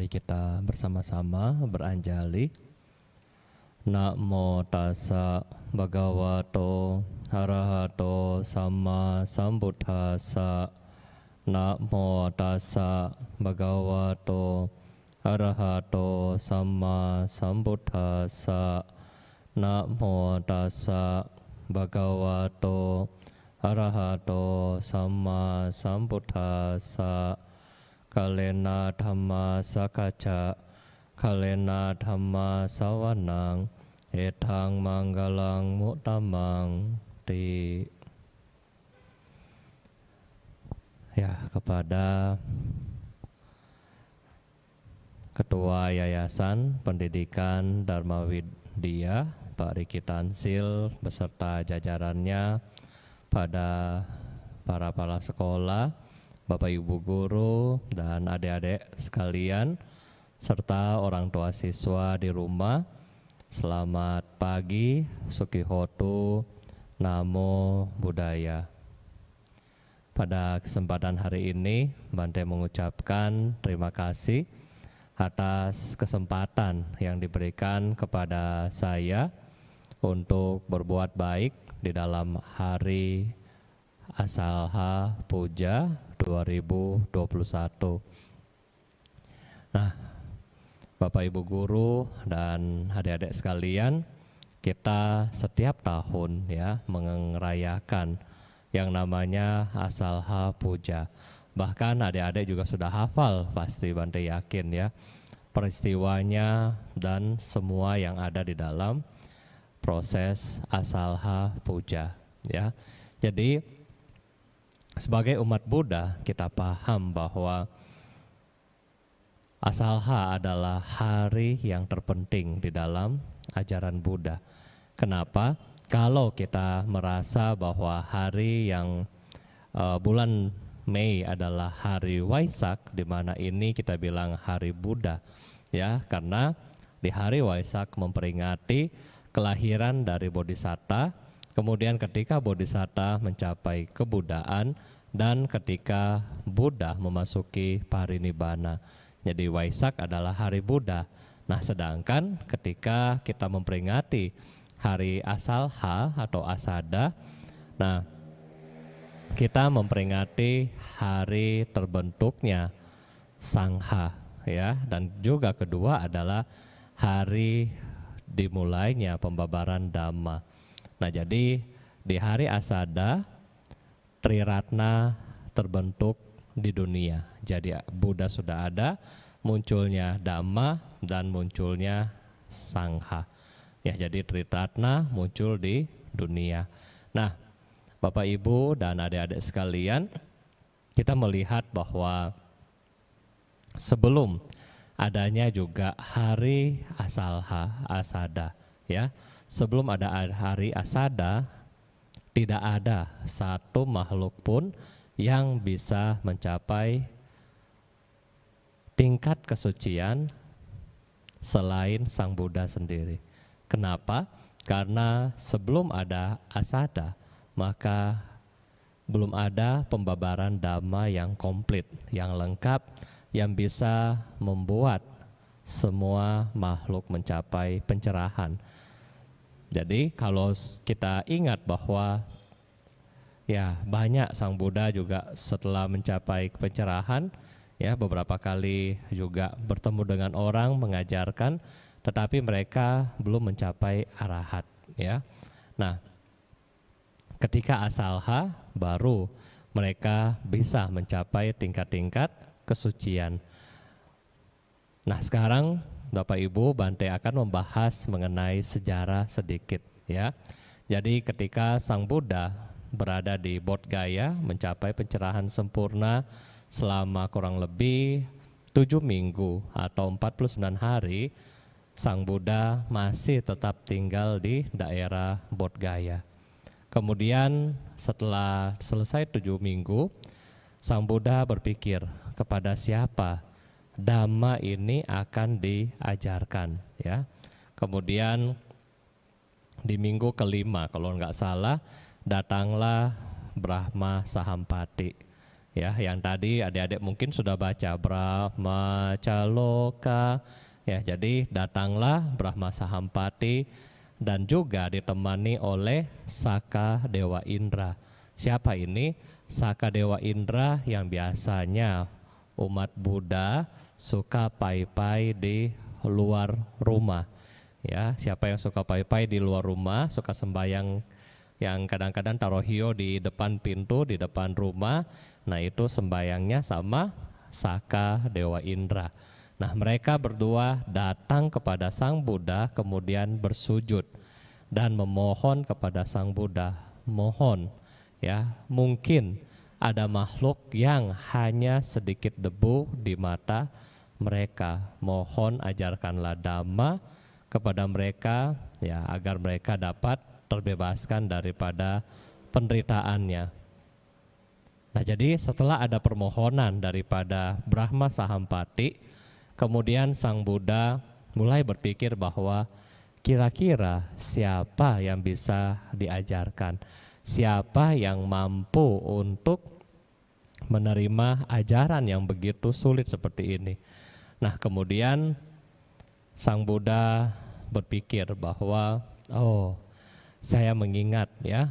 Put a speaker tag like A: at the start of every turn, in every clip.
A: Mari kita bersama-sama beranjali. Namo tassa bhagavato arahato samma sambuddhassa. Namo tassa bhagavato arahato samma sambuddhassa. Namo tassa bhagavato arahato samma sambuddhassa. Kalena dhamma sakacca, kalena dhamma sawanang, etang manggalang mutamang ti. Ya, kepada Ketua Yayasan Pendidikan Dharma Widya, Pak Riki Tansil beserta jajarannya, pada para kepala sekolah, Bapak Ibu guru dan adik-adik sekalian, serta orang tua siswa di rumah, selamat pagi, Sukihotu, Namo Buddhaya. Pada kesempatan hari ini, Bante mengucapkan terima kasih atas kesempatan yang diberikan kepada saya untuk berbuat baik di dalam hari Asalha Puja 2021. Nah, Bapak Ibu guru dan adik-adik sekalian, kita setiap tahun ya merayakan yang namanya Asalha Puja. Bahkan adik-adik juga sudah hafal, pasti Bante yakin ya, peristiwanya dan semua yang ada di dalam proses Asalha Puja ya. Jadi sebagai umat Buddha, kita paham bahwa Asalha adalah hari yang terpenting di dalam ajaran Buddha. Kenapa? Kalau kita merasa bahwa hari yang bulan Mei adalah hari Waisak, di mana ini kita bilang hari Buddha, ya, karena di hari Waisak memperingati kelahiran dari Bodhisatta. Kemudian ketika Bodhisatta mencapai kebuddhaan dan ketika Buddha memasuki parinibbana. Jadi Waisak adalah hari Buddha. Nah, sedangkan ketika kita memperingati hari Asalha atau Asada, nah kita memperingati hari terbentuknya Sangha ya, dan juga kedua adalah hari dimulainya pembabaran Dhamma. Nah, jadi di hari Asada, Triratna terbentuk di dunia. Jadi Buddha sudah ada, munculnya Dhamma dan munculnya Sangha. Ya, jadi Triratna muncul di dunia. Nah, Bapak Ibu dan adik-adik sekalian, kita melihat bahwa sebelum adanya juga hari Asalha, Asada, ya. Sebelum ada hari Asada, tidak ada satu makhluk pun yang bisa mencapai tingkat kesucian selain Sang Buddha sendiri. Kenapa? Karena sebelum ada Asada, maka belum ada pembabaran Dhamma yang komplit, yang lengkap, yang bisa membuat semua makhluk mencapai pencerahan. Jadi kalau kita ingat bahwa ya banyak Sang Buddha juga setelah mencapai pencerahan ya beberapa kali juga bertemu dengan orang mengajarkan, tetapi mereka belum mencapai arahat ya. Nah, ketika Asalha baru mereka bisa mencapai tingkat-tingkat kesucian. Nah, sekarang Bapak Ibu, Bante akan membahas mengenai sejarah sedikit ya. Jadi ketika Sang Buddha berada di Bodh Gaya mencapai pencerahan sempurna selama kurang lebih 7 minggu atau 49 hari, Sang Buddha masih tetap tinggal di daerah Bodh Gaya. Kemudian setelah selesai 7 minggu, Sang Buddha berpikir kepada siapa Dhamma ini akan diajarkan ya. Kemudian di minggu kelima kalau nggak salah datanglah Brahma Sahampati Ya, yang tadi adik-adik mungkin sudah baca Brahmacaloka. Ya, jadi datanglah Brahma Sahampati dan juga ditemani oleh Saka Dewa Indra. Siapa ini? Saka Dewa Indra yang biasanya umat Buddha suka pai-pai di luar rumah. Ya, siapa yang suka pai-pai di luar rumah, suka sembahyang yang kadang-kadang taruh hio di depan pintu, di depan rumah. Nah, itu sembayangnya sama Saka Dewa Indra. Nah, mereka berdua datang kepada Sang Buddha kemudian bersujud dan memohon kepada Sang Buddha. Mohon, ya, mungkin ada makhluk yang hanya sedikit debu di mata mereka. Mohon ajarkanlah Dhamma kepada mereka, ya, agar mereka dapat terbebaskan daripada penderitaannya. Nah, jadi setelah ada permohonan daripada Brahma Sahampati, kemudian Sang Buddha mulai berpikir bahwa kira-kira siapa yang bisa diajarkan, siapa yang mampu untuk menerima ajaran yang begitu sulit seperti ini. Nah, kemudian Sang Buddha berpikir bahwa, oh, saya mengingat, ya,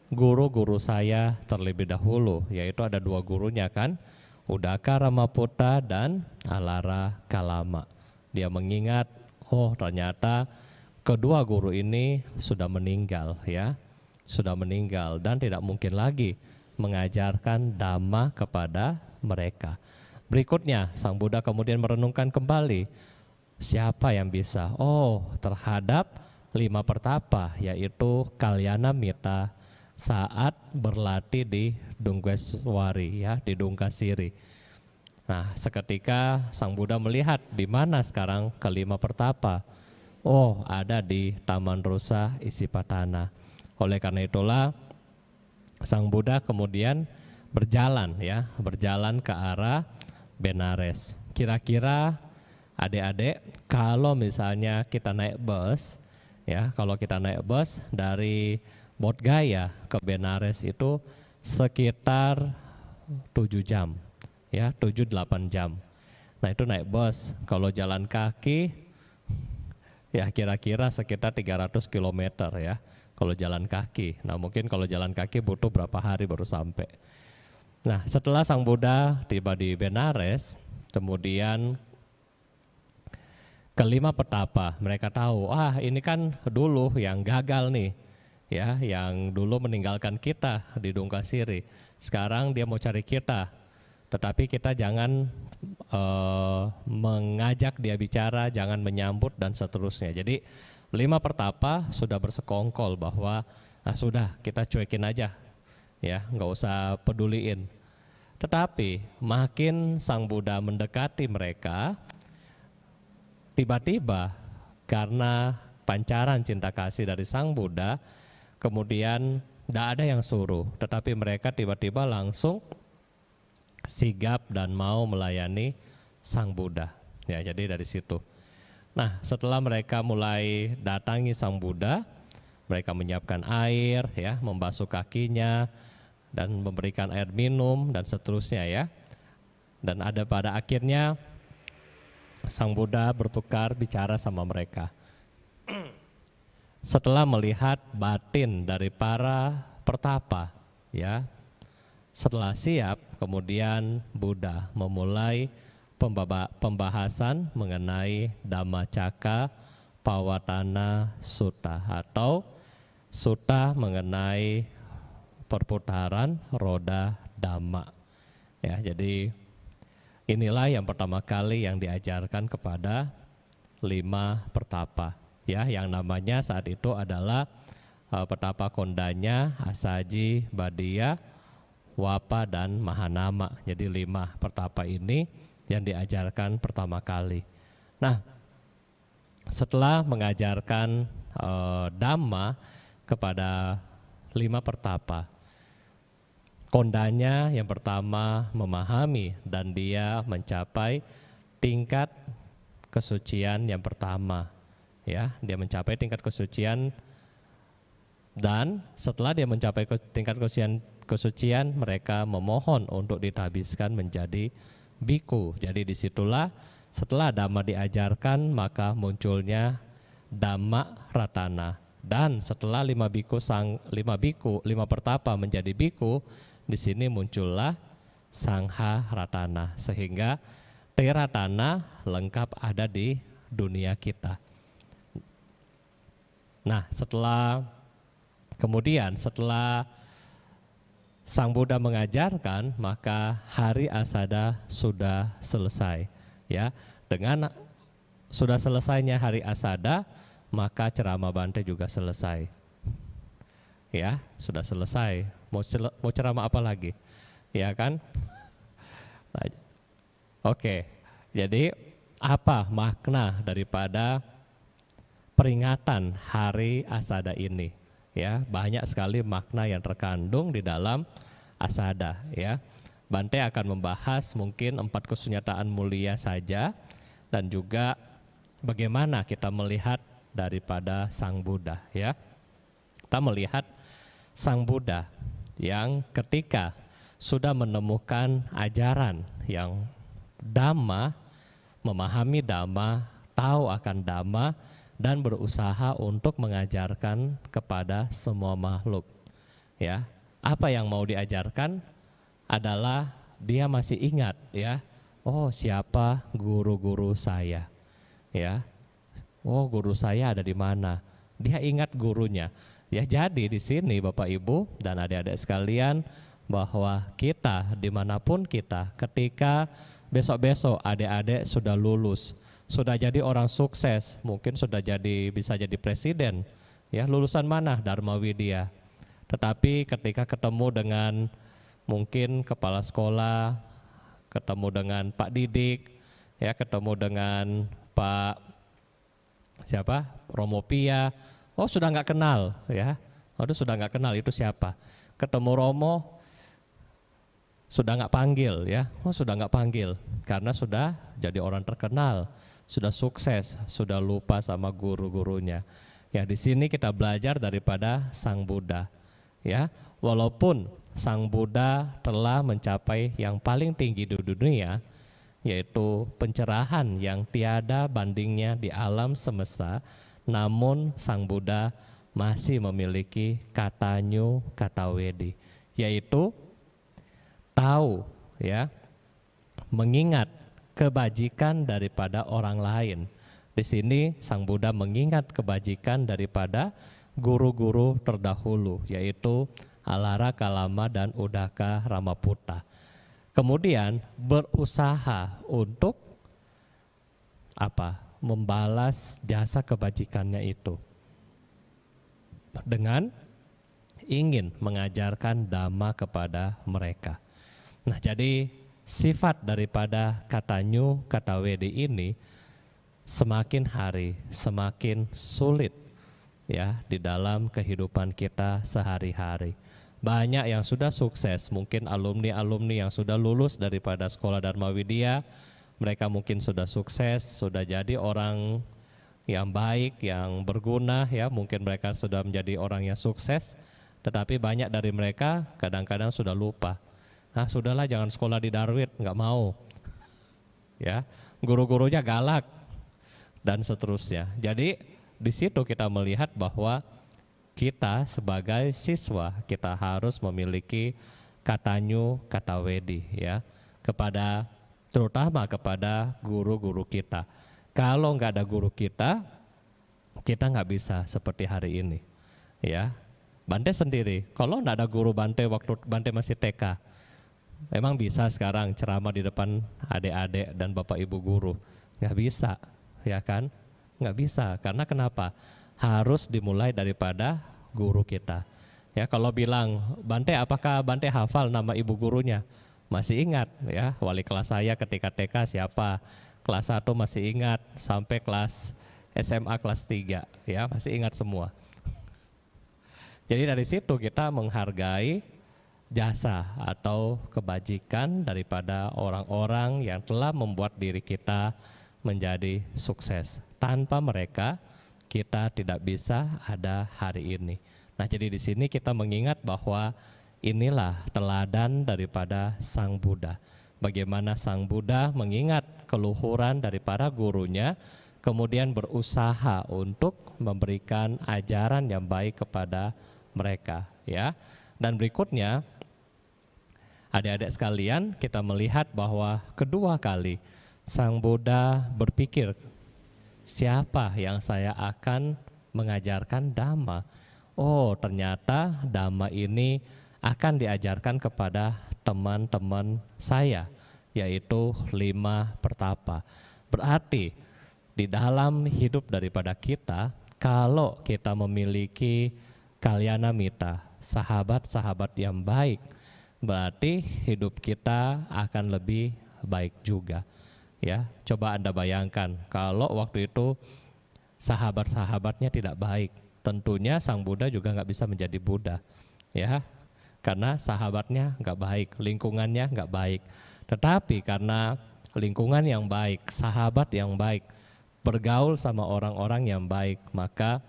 A: guru-guru saya terlebih dahulu, yaitu ada dua gurunya kan, Udaka Ramaputta dan Alara Kalama. Dia mengingat, oh, ternyata kedua guru ini sudah meninggal, ya, sudah meninggal dan tidak mungkin lagi mengajarkan Dhamma kepada mereka. Berikutnya Sang Buddha kemudian merenungkan kembali, siapa yang bisa? Oh, terhadap 5 pertapa, yaitu Kalyana Mita saat berlatih di Dunggeswari, ya, di Dungkasiri. Nah, seketika Sang Buddha melihat di mana sekarang kelima pertapa. Oh, ada di Taman Rusa Isipatana. Oleh karena itulah Sang Buddha kemudian berjalan, ya, berjalan ke arah Benares. Kira-kira adik-adik, kalau misalnya kita naik bus, ya, kalau kita naik bus dari Bodh Gaya ke Benares itu sekitar 7 jam, ya, 7-8 jam. Nah, itu naik bus. Kalau jalan kaki, ya, kira-kira sekitar 300 km, ya, kalau jalan kaki. Nah, mungkin kalau jalan kaki butuh berapa hari baru sampai. Nah, setelah Sang Buddha tiba di Benares, kemudian kelima petapa, mereka tahu, ini kan dulu yang gagal nih, ya, yang dulu meninggalkan kita di Dungkasiri. Sekarang dia mau cari kita, tetapi kita jangan mengajak dia bicara, jangan menyambut dan seterusnya. Jadi 5 pertapa sudah bersekongkol bahwa sudah, kita cuekin aja, ya, nggak usah peduliin. Tetapi makin Sang Buddha mendekati mereka, tiba-tiba karena pancaran cinta kasih dari Sang Buddha, kemudian tidak ada yang suruh, tetapi mereka tiba-tiba langsung sigap dan mau melayani Sang Buddha. Ya, jadi dari situ. Nah, setelah mereka mulai datangi Sang Buddha, mereka menyiapkan air, ya, membasuh kakinya dan memberikan air minum dan seterusnya, ya. Dan ada pada akhirnya Sang Buddha bertukar bicara sama mereka. Setelah melihat batin dari para pertapa, ya, setelah siap, kemudian Buddha memulai pembahasan mengenai Dhammacakka Pawatana Sutta atau sutta mengenai perputaran roda Dhamma. Ya, jadi inilah yang pertama kali yang diajarkan kepada 5 pertapa, ya, yang namanya saat itu adalah petapa Kondanya, Asaji, Badia, Wapa, dan Mahanama. Jadi 5 pertapa ini yang diajarkan pertama kali. Nah, setelah mengajarkan Dhamma kepada 5 pertapa, Kondanya yang pertama memahami dan dia mencapai tingkat kesucian yang pertama, ya, dia mencapai tingkat kesucian, dan setelah dia mencapai tingkat kesucian, mereka memohon untuk ditabiskan menjadi biku. Jadi disitulah setelah Dhamma diajarkan, maka munculnya Dhamma Ratana. Dan setelah 5 pertapa menjadi biku, di sini muncullah Sangha Ratana, sehingga Teratana lengkap ada di dunia kita. Nah, kemudian setelah Sang Buddha mengajarkan, maka hari Asada sudah selesai. Ya, dengan sudah selesainya hari Asada, maka ceramah Bante juga selesai. Ya, sudah selesai. Mau ceramah apa lagi? Ya kan? Oke, jadi apa makna daripada peringatan hari Asada ini? Ya, banyak sekali makna yang terkandung di dalam Asada. Ya, Bante akan membahas mungkin 4 kesunyataan mulia saja, dan juga bagaimana kita melihat daripada Sang Buddha. Ya, kita melihat Sang Buddha yang ketika sudah menemukan ajaran yang Dhamma, memahami Dhamma, tahu akan Dhamma, dan berusaha untuk mengajarkan kepada semua makhluk. Ya, apa yang mau diajarkan adalah dia masih ingat, ya. Oh, siapa guru-guru saya? Ya. Oh, guru saya ada di mana? Dia ingat gurunya. Ya, jadi di sini Bapak Ibu dan adik-adik sekalian, bahwa kita dimanapun kita, ketika besok-besok adik-adik sudah lulus, sudah jadi orang sukses, mungkin bisa jadi presiden, ya, lulusan mana? Dharma Widya. Tetapi ketika ketemu dengan mungkin kepala sekolah, ketemu dengan Pak Didik, ya, ketemu dengan Pak siapa? Romopia. Oh, sudah nggak kenal, ya. Aduh, sudah nggak kenal itu siapa. Ketemu Romo, sudah nggak panggil, ya. Oh, sudah nggak panggil karena sudah jadi orang terkenal, sudah sukses, sudah lupa sama guru-gurunya. Ya, di sini kita belajar daripada Sang Buddha. Ya, walaupun Sang Buddha telah mencapai yang paling tinggi di dunia, yaitu pencerahan yang tiada bandingnya di alam semesta, namun Sang Buddha masih memiliki katanyu katawedi, yaitu tahu, ya, mengingat kebajikan daripada orang lain. Di sini Sang Buddha mengingat kebajikan daripada guru-guru terdahulu, yaitu Alara Kalama dan Udaka Ramaputta. Kemudian berusaha untuk apa? Membalas jasa kebajikannya itu dengan ingin mengajarkan Dhamma kepada mereka. Nah, jadi sifat daripada katanyu katawedi ini semakin hari semakin sulit, ya, di dalam kehidupan kita sehari-hari. Banyak yang sudah sukses, mungkin alumni-alumni yang sudah lulus daripada sekolah Dharma Widya, mereka mungkin sudah sukses, sudah jadi orang yang baik, yang berguna, ya, mungkin mereka sudah menjadi orang yang sukses, tetapi banyak dari mereka kadang-kadang sudah lupa. Nah, sudahlah, jangan sekolah di Darwin, nggak mau. Ya, guru-gurunya galak dan seterusnya. Jadi di situ kita melihat bahwa kita sebagai siswa kita harus memiliki katanyu katawedi, ya, terutama kepada guru-guru kita. Kalau nggak ada guru kita nggak bisa seperti hari ini, ya. Bante sendiri, kalau nggak ada guru Bante waktu Bante masih TK, emang bisa sekarang ceramah di depan adik-adik dan bapak ibu guru? Nggak bisa, ya kan? Nggak bisa, karena kenapa? Harus dimulai daripada guru kita. Ya, kalau bilang, Bante, apakah Bante hafal nama ibu gurunya? Masih ingat, ya, wali kelas saya ketika TK siapa? Kelas 1 masih ingat, sampai kelas SMA kelas 3, ya, masih ingat semua. Jadi dari situ kita menghargai jasa atau kebajikan daripada orang-orang yang telah membuat diri kita menjadi sukses. Tanpa mereka kita tidak bisa ada hari ini. Nah, jadi di sini kita mengingat bahwa inilah teladan daripada Sang Buddha. Bagaimana Sang Buddha mengingat keluhuran dari para gurunya, kemudian berusaha untuk memberikan ajaran yang baik kepada mereka, ya. Dan berikutnya, adik-adik sekalian, kita melihat bahwa kedua kali Sang Buddha berpikir, siapa yang saya akan mengajarkan Dhamma? Oh, ternyata Dhamma ini akan diajarkan kepada teman-teman saya, yaitu 5 pertapa. Berarti di dalam hidup daripada kita, kalau kita memiliki kalyana mita, sahabat-sahabat yang baik, berarti hidup kita akan lebih baik juga. Ya, coba Anda bayangkan kalau waktu itu sahabat-sahabatnya tidak baik, tentunya Sang Buddha juga nggak bisa menjadi Buddha, ya, karena sahabatnya nggak baik, lingkungannya nggak baik. Tetapi karena lingkungan yang baik, sahabat yang baik, bergaul sama orang-orang yang baik, maka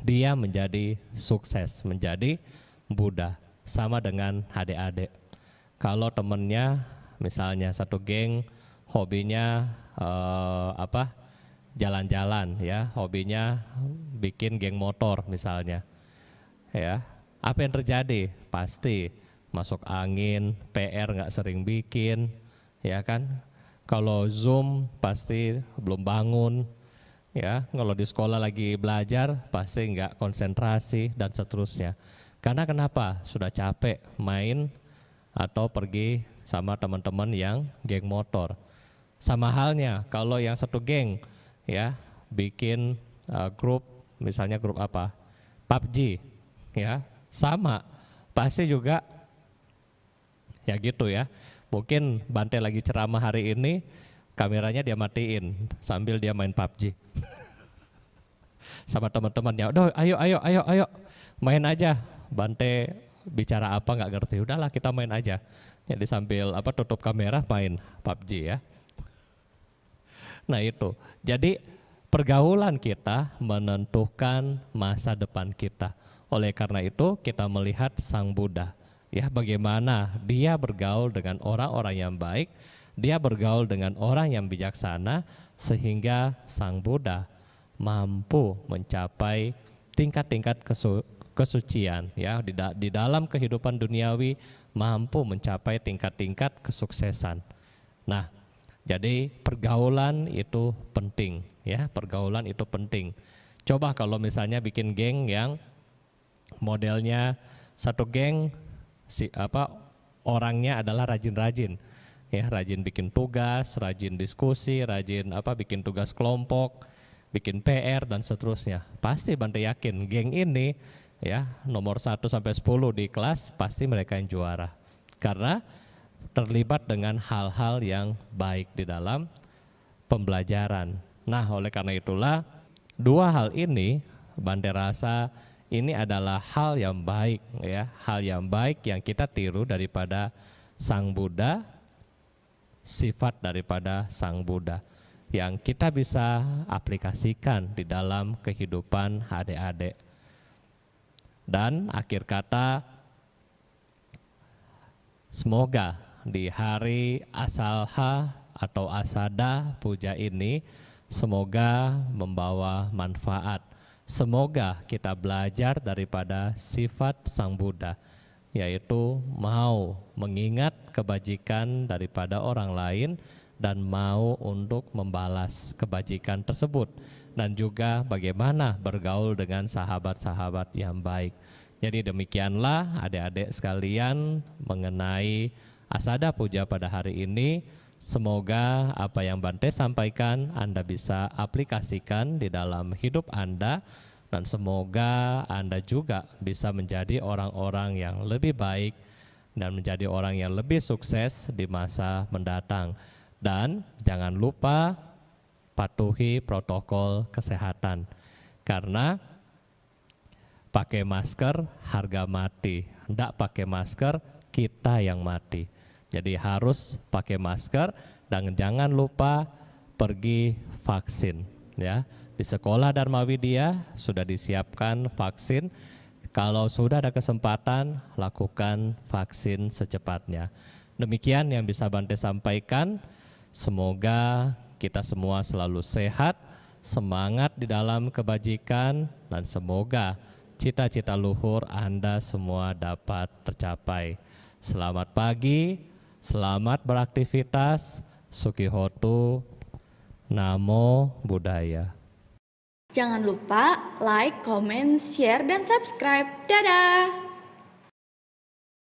A: dia menjadi sukses, menjadi Buddha. Sama dengan adik-adik. Kalau temennya misalnya satu geng, hobinya jalan-jalan, ya, hobinya bikin geng motor misalnya, ya, apa yang terjadi? Pasti masuk angin, PR nggak sering bikin, ya kan? Kalau Zoom pasti belum bangun, ya. Kalau di sekolah lagi belajar pasti nggak konsentrasi dan seterusnya. Karena kenapa? Sudah capek main atau pergi sama teman-teman yang geng motor. Sama halnya kalau yang satu geng, ya, bikin grup, misalnya grup apa? PUBG, ya, sama. Pasti juga ya gitu ya. Mungkin Bante lagi ceramah hari ini, kameranya dia matiin sambil dia main PUBG. Sama teman-temannya, "Udah, ayo, main aja." Bante bicara apa nggak ngerti, udahlah kita main aja. Jadi sambil tutup kamera main PUBG, ya. Nah itu, jadi pergaulan kita menentukan masa depan kita. Oleh karena itu kita melihat Sang Buddha, ya, bagaimana dia bergaul dengan orang-orang yang baik, dia bergaul dengan orang yang bijaksana, sehingga Sang Buddha mampu mencapai tingkat-tingkat kesucian, ya, di dalam kehidupan duniawi, mampu mencapai tingkat-tingkat kesuksesan. Nah, jadi pergaulan itu penting, ya, pergaulan itu penting. Coba kalau misalnya bikin geng yang modelnya satu geng orangnya adalah rajin-rajin, ya, rajin bikin tugas, rajin diskusi, rajin bikin tugas kelompok, bikin PR dan seterusnya. Pasti Bante yakin geng ini, ya, nomor 1 sampai 10 di kelas pasti mereka yang juara. Karena terlibat dengan hal-hal yang baik di dalam pembelajaran. Nah, oleh karena itulah dua hal ini Bante rasa ini adalah hal yang baik, ya, hal yang baik yang kita tiru daripada Sang Buddha, sifat daripada Sang Buddha yang kita bisa aplikasikan di dalam kehidupan adik-adik. Dan akhir kata, semoga di hari Asalha atau Asada Puja ini semoga membawa manfaat. Semoga kita belajar daripada sifat Sang Buddha, yaitu mau mengingat kebajikan daripada orang lain dan mau untuk membalas kebajikan tersebut, dan juga bagaimana bergaul dengan sahabat-sahabat yang baik. Jadi demikianlah adik-adik sekalian mengenai Asada Puja pada hari ini. Semoga apa yang Bante sampaikan Anda bisa aplikasikan di dalam hidup Anda, dan semoga Anda juga bisa menjadi orang-orang yang lebih baik dan menjadi orang yang lebih sukses di masa mendatang. Dan jangan lupa patuhi protokol kesehatan, karena pakai masker harga mati, tidak pakai masker kita yang mati. Jadi harus pakai masker dan jangan lupa pergi vaksin, ya. Di sekolah Dharma Widya sudah disiapkan vaksin, Kalau sudah ada kesempatan, lakukan vaksin secepatnya. Demikian yang bisa Bante sampaikan. Semoga kita semua selalu sehat, semangat di dalam kebajikan, dan semoga cita-cita luhur Anda semua dapat tercapai. Selamat pagi, selamat beraktivitas, Sukihotu, Namo Buddhaya.
B: Jangan lupa like, comment, share, dan subscribe. Dadah!